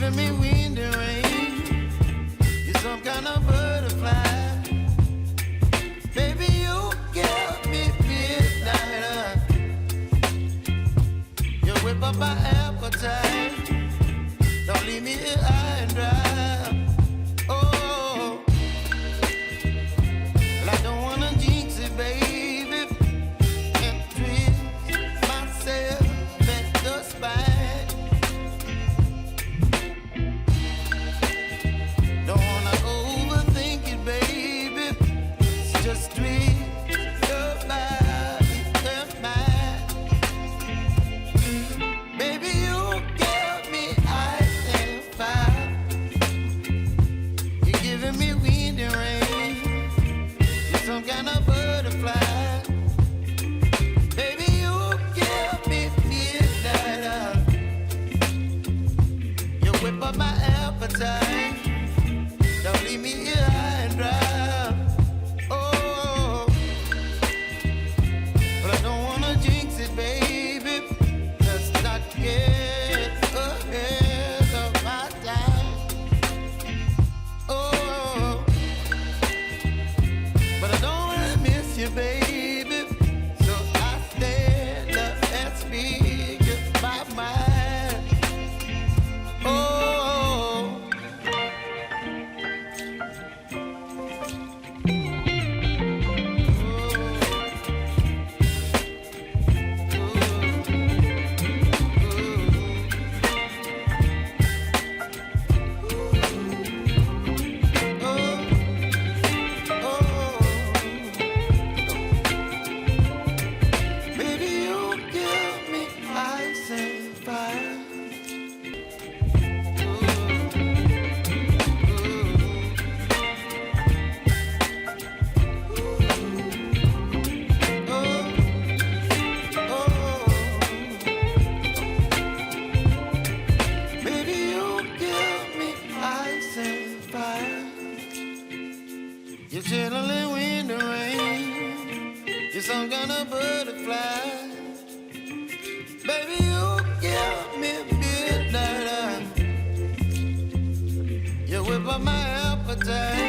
giving me wind and rain. You're some kind of butterfly. Baby, you give me midnight. You whip up my appetite. Don't leave me here high and dry. Oh, well, I don't wanna jinx it, baby, and twist myself at the spine. Don't wanna overthink it, baby. It's just twist your body and mine. Baby, you give me ice and fire. You're giving me wind and rain. You're some kind of butterfly. Baby, you give me midnight. You whip up my appetite. Don't leave me here high and dry. Oh, but I don't wanna jinx it, baby. Let's not get ahead of my time. Oh, but I don't wanna miss you, baby. So I stand up and speak my mind. Oh. Baby, you give me ice and fire. Baby, you give me ice and fire. You're chilling wind and rain. You're some kind of butterfly. Baby, you give me midnight. You whip up my appetite.